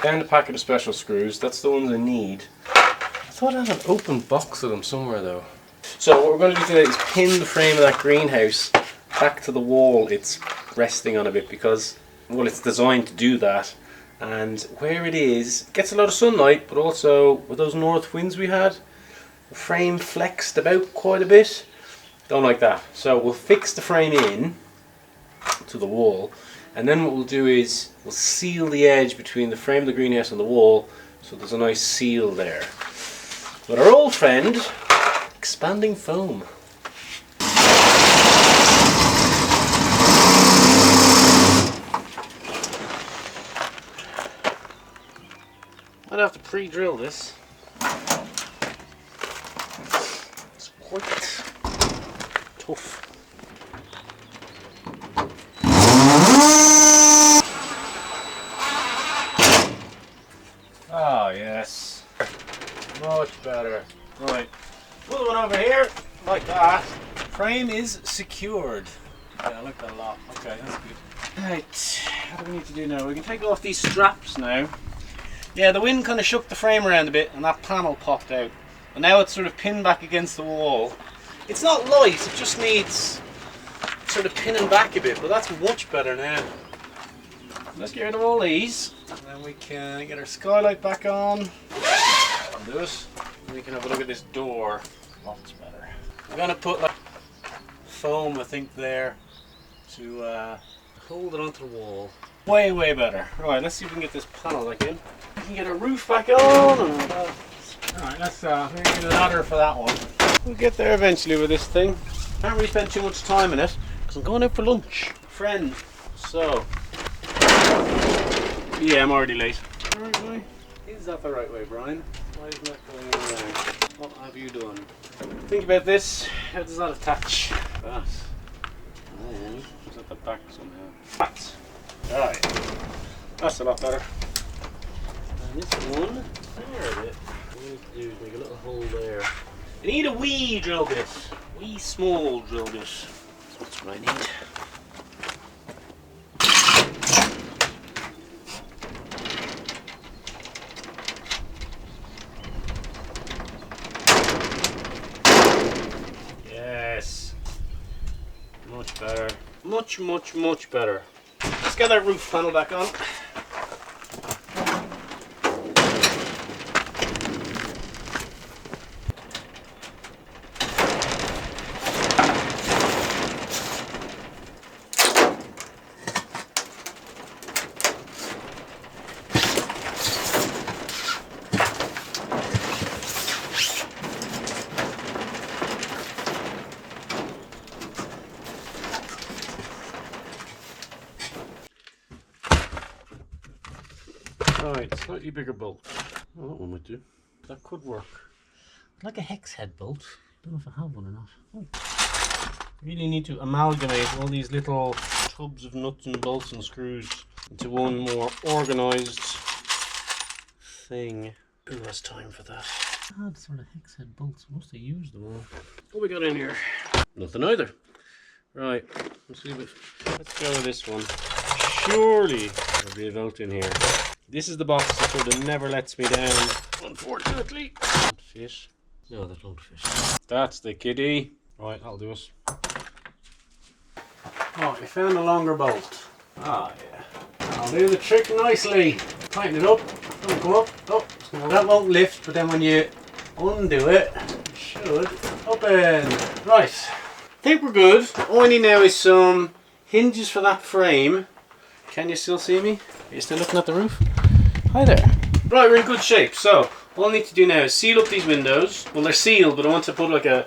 Found a packet of special screws. That's the ones I need. I thought I had an open box of them somewhere though. So what we're going to do today is pin the frame of that greenhouse back to the wall it's resting on a bit, because, well, it's designed to do that, and where it is, it gets a lot of sunlight, but also with those north winds we had, the frame flexed about quite a bit. Don't like that. So we'll fix the frame in to the wall, and then what we'll do is we'll seal the edge between the frame of the greenhouse and the wall, so there's a nice seal there. But our old friend, expanding foam. I'd have to pre-drill this. It's quite tough. Oh yes, much better. Right, another one over here, like that. Frame is secured. Yeah, I like that a lot. Okay, that's good. Right, what do we need to do now? We can take off these straps now. Yeah, the wind kind of shook the frame around a bit and that panel popped out. And now it's sort of pinned back against the wall. It's not light, it just needs sort of pinning back a bit, but that's much better now. Let's get rid of all these, and then we can get our skylight back on. I'll do it. And we can have a look at this door. Lots better. I'm going to put like foam, I think, there to hold it onto the wall. Way, way better. Right, let's see if we can get this panel back in. We can get our roof back on. Alright, let's get a ladder for that one. We'll get there eventually with this thing. Can't really spend too much time in it because I'm going out for lunch. Friend. So. Yeah, I'm already late. The right way? Is that the right way, Brian? Why isn't that going around? What have you done? Think about this. How does that attach? That. And it's at the back somehow. That. Right. That's a lot better. And this one, there it is. What we need to do is make a little hole there. I need a wee drill bit. Wee small drill bit. That's what I need. Yes. Much better. Much, much, much better. Let's get that roof panel back on. Right, slightly bigger bolt. Oh, that one might do. That could work. Like a hex head bolt. Don't know if I have one or not. Oh. Really need to amalgamate all these little tubs of nuts and bolts and screws into one more organised thing. Who has time for that? I had sort of hex head bolts. Must have used them all. What we got in here? Nothing either. Right, let's see let's go with this one. Surely there'll be a bolt in here. This is the box that sort of never lets me down, unfortunately. Don't fit. No, that won't fit. That's the kitty. Right, that'll do us. Oh, we found a longer bolt. Ah, yeah. I'll do the trick nicely. Tighten it up. Don't come up. Oh, that won't lift, but then when you undo it, it should open. Right. I think we're good. All I need now is some hinges for that frame. Can you still see me? Are you still looking at the roof? Hi there. Right, we're in good shape. So, all I need to do now is seal up these windows. Well, they're sealed, but I want to put like a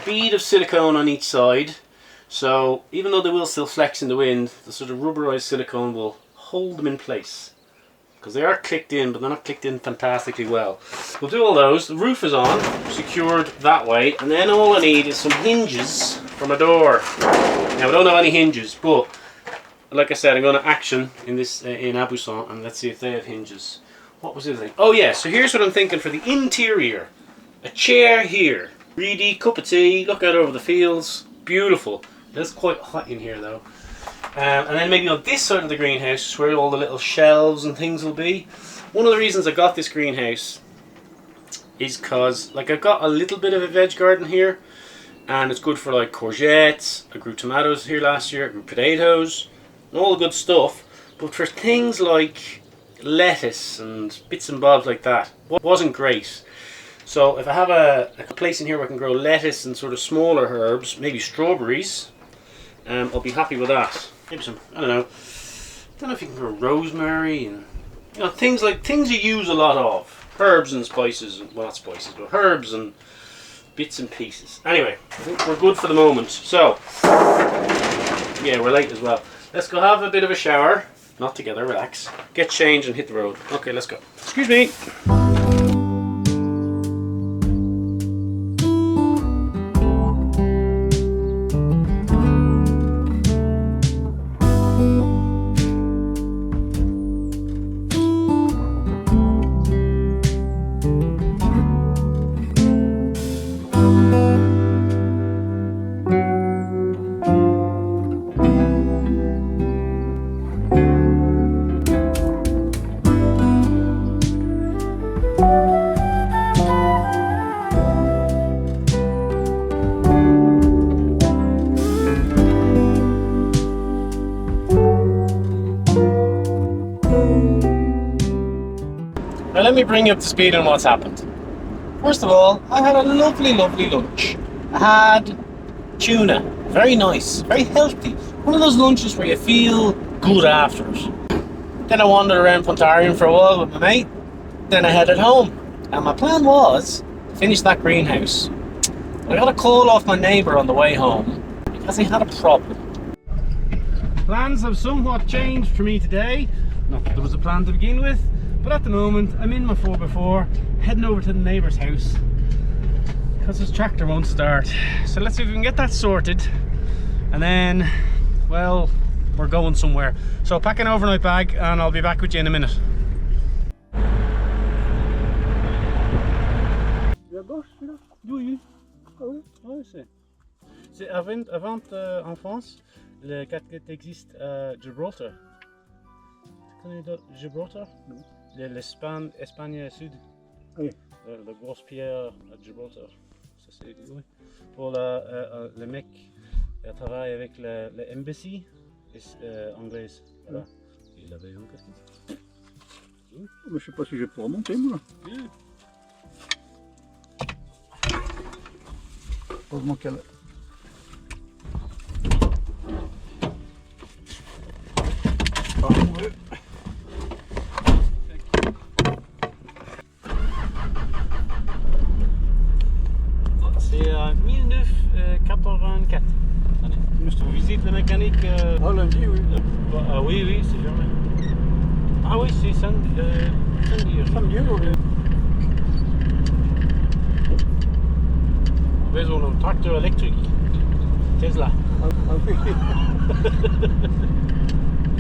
bead of silicone on each side. So, even though they will still flex in the wind, the sort of rubberized silicone will hold them in place. because they are clicked in, but they're not clicked in fantastically well. We'll do all those. The roof is on, secured that way, and then all I need is some hinges from a door. Now, I don't have any hinges, but like I said, I'm going to action in this in Abuson, and let's see if they have hinges. What was the other thing? Oh yeah, so here's what I'm thinking for the interior. A chair here. Reedy, cup of tea, look out over the fields. Beautiful. It's quite hot in here though. And then maybe on this side of the greenhouse where all the little shelves and things will be. One of the reasons I got this greenhouse is because like I've got a little bit of a veg garden here, and it's good for like courgettes. I grew tomatoes here last year, I grew potatoes and all the good stuff, but for things like lettuce and bits and bobs like that, wasn't great. So if I have a place in here where I can grow lettuce and sort of smaller herbs, maybe strawberries, I'll be happy with that. Maybe some, I don't know if you can grow rosemary and things you use a lot of, herbs and spices, well not spices, but herbs and bits and pieces. Anyway, I think we're good for the moment. So yeah, we're late as well. Let's go have a bit of a shower. Not together, relax. Get changed and hit the road. Okay, let's go. Excuse me. Now let me bring you up to speed on what's happened. First of all, I had a lovely lunch. I had tuna, very nice, very healthy. One of those lunches where you feel good after it. Then I wandered around Pontarian for a while with my mate. Then I headed home. And my plan was to finish that greenhouse. But I got a call off my neighbour on the way home because he had a problem. Plans have somewhat changed for me today. Not that there was a plan to begin with. But at the moment, I'm in my 4x4, heading over to the neighbour's house because his tractor won't start. So let's see if we can get that sorted, and then, well, we're going somewhere. So pack an overnight bag and I'll be back with you in a minute. Oui. C'est avant en France, le catguet existe à Gibraltar. Tu connais Gibraltar? Non. L'Espagne Sud. Oui. La grosse pierre à Gibraltar. Ça, c'est, oui. Pour le mec travaille avec l'embassy anglaise. Voilà. Il avait un casquette. Oui. Mais je sais pas si je peux remonter moi. Oui. Heureusement qu'elle. C'est 1984. On visite le mécanique. Ah, lundi, oui. Ah, oui, c'est jamais. Ah, oui, c'est samedi. Samedi, oui. Wij zo'n een tracteur électrique. Tesla. Ah, oui.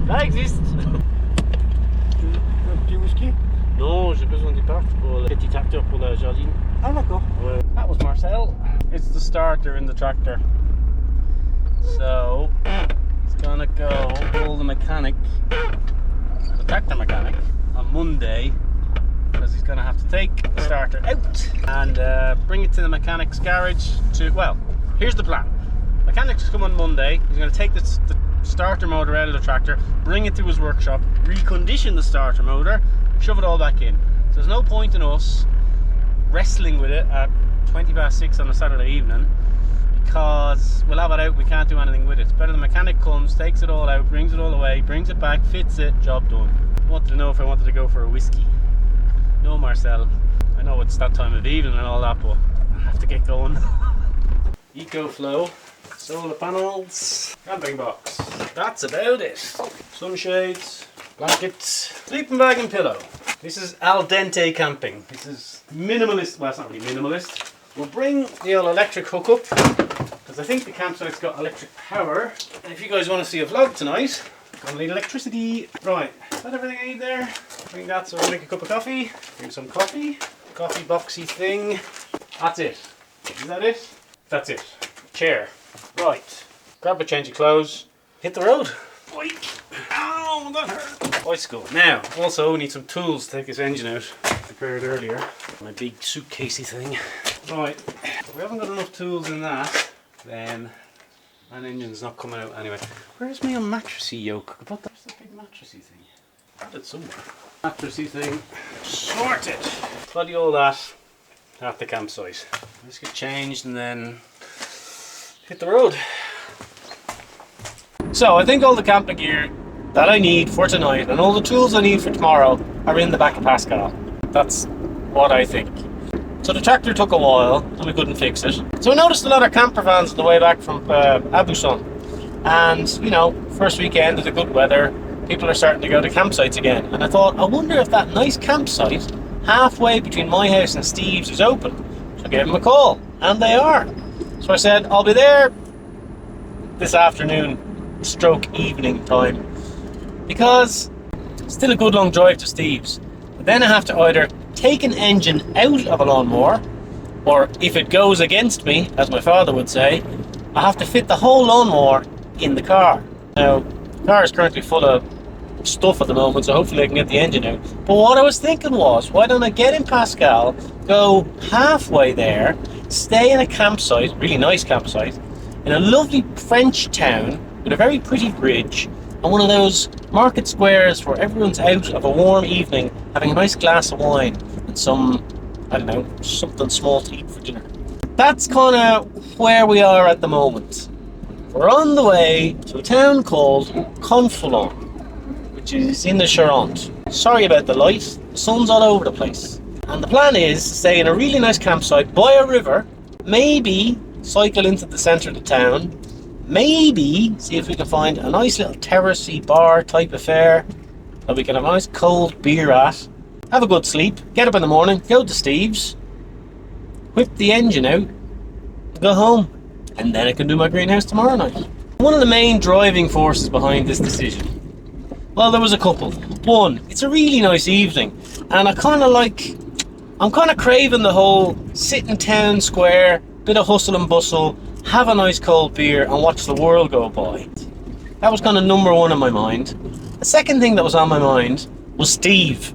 Ça existe. Un petit whisky? Non, j'ai besoin du part pour le petit tracteur pour le jardin. Ah, d'accord. Ouais. That was Marcel. It's the starter in the tractor. So, it's gonna go call the mechanic, the tractor mechanic, on Monday, because he's gonna have to take the starter out and bring it to the mechanic's garage to, well, here's the plan. Mechanics come on Monday, he's gonna take the starter motor out of the tractor, bring it to his workshop, recondition the starter motor, shove it all back in. So there's no point in us wrestling with it at 6:20 on a Saturday evening, because we'll have it out, we can't do anything with it. It's better the mechanic comes, takes it all out, brings it all away, brings it back, fits it, job done. I wanted to know if I wanted to go for a whiskey. No, Marcel, I know it's that time of evening and all that, but I have to get going. EcoFlow, solar panels, camping box. That's about it. Sunshades, Blanket, sleeping bag and pillow. This is al dente camping. This is minimalist, well it's not really minimalist. We'll bring the old electric hookup because I think the campsite's got electric power. And if you guys want to see a vlog tonight, gonna need electricity. Right, is that everything I need there? Bring that so I'll make a cup of coffee. Bring some coffee. Coffee boxy thing. That's it. Is that it? That's it. Chair. Right. Grab a change of clothes. Hit the road. Oink. Ow, that hurt. Bicycle. Now, also we need some tools to take this engine out. I prepared earlier. My big suitcasey thing. Right. If we haven't got enough tools in that, then that engine's not coming out anyway. Where's my mattressy yoke? Where's that big mattressy thing? I had it somewhere. Mattressy thing. Sorted. Bloody all that at the campsite. Let's get changed and then hit the road. So I think all the camping gear that I need for tonight and all the tools I need for tomorrow are in the back of Pascal. That's what I think. So the tractor took a while and we couldn't fix it. So I noticed a lot of camper vans on the way back from Abuson. And you know, first weekend of the good weather, people are starting to go to campsites again. And I thought, I wonder if that nice campsite halfway between my house and Steve's is open. So I gave them a call, and they are. So I said, I'll be there this afternoon, stroke evening time, because it's still a good long drive to Steve's. But then I have to either take an engine out of a lawnmower, or if it goes against me, as my father would say, I have to fit the whole lawnmower in the car. Now, the car is currently full of stuff at the moment, so hopefully I can get the engine out. But what I was thinking was, why don't I get in Pascal, go halfway there, stay in a campsite, really nice campsite, in a lovely French town with a very pretty bridge and one of those market squares where everyone's out of a warm evening having a nice glass of wine and some, I don't know, something small to eat for dinner. That's kind of where we are at the moment. We're on the way to a town called Conflans, which is in the Charente. Sorry about the light, the sun's all over the place. And the plan is to stay in a really nice campsite by a river, maybe cycle into the centre of the town, maybe see if we can find a nice little terracey bar type affair that we can have a nice cold beer at, have a good sleep, get up in the morning, go to Steve's, whip the engine out, go home, and then I can do my greenhouse tomorrow night. One of the main driving forces behind this decision, well, there was a couple. One, it's a really nice evening, and I'm kind of craving the whole sit in town square, bit of hustle and bustle, have a nice cold beer and watch the world go by. That was kind of number one in my mind. The second thing that was on my mind was Steve.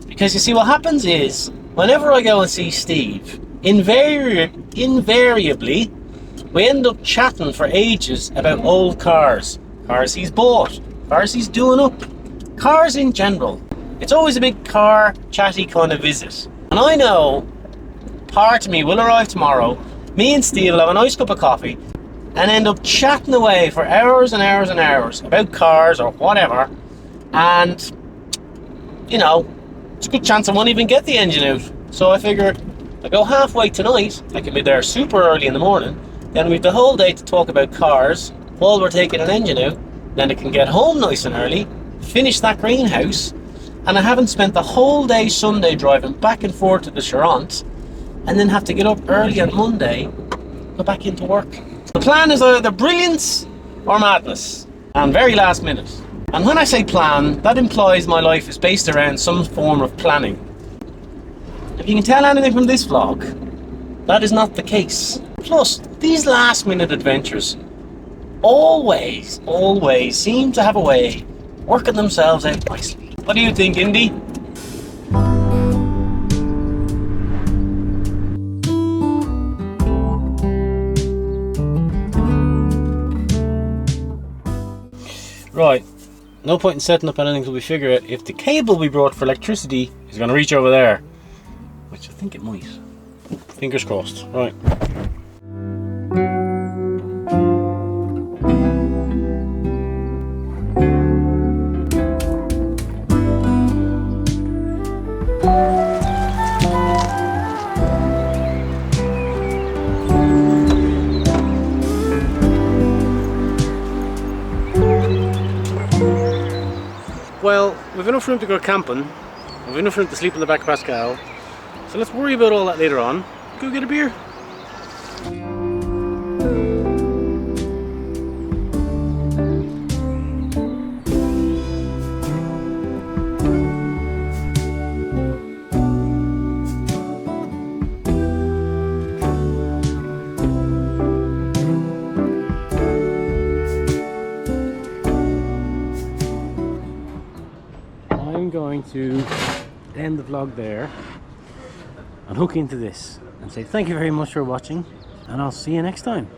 Because you see, what happens is, whenever I go and see Steve, invariably, we end up chatting for ages about old cars. Cars he's bought, cars he's doing up, cars in general. It's always a big car chatty kind of visit. And I know part of me will arrive tomorrow, me and Steve will have a nice cup of coffee and end up chatting away for hours and hours and hours about cars or whatever, and you know, it's a good chance I won't even get the engine out. So I figure I go halfway tonight, I can be there super early in the morning, then we've the whole day to talk about cars while we're taking an engine out, then I can get home nice and early, finish that greenhouse, and I haven't spent the whole day Sunday driving back and forth to the Charente, and then have to get up early on Monday, go back into work. The plan is either brilliance or madness, and very last minute. And when I say plan, that implies my life is based around some form of planning. If you can tell anything from this vlog, that is not the case. Plus, these last minute adventures always seem to have a way of working themselves out nicely. What do you think, Indy? Right, no point in setting up anything until we figure out if the cable we brought for electricity is going to reach over there, which I think it might. Fingers crossed. Right. Well, we've enough room to go camping. We've enough room to sleep in the back of Pascal. So let's worry about all that later on. Go get a beer. I'm going to end the vlog there and hook into this and say thank you very much for watching, and I'll see you next time,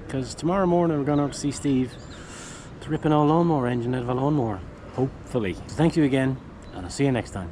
because tomorrow morning we're going out to see Steve to rip an old lawnmower engine out of a lawnmower, hopefully. So thank you again, and I'll see you next time.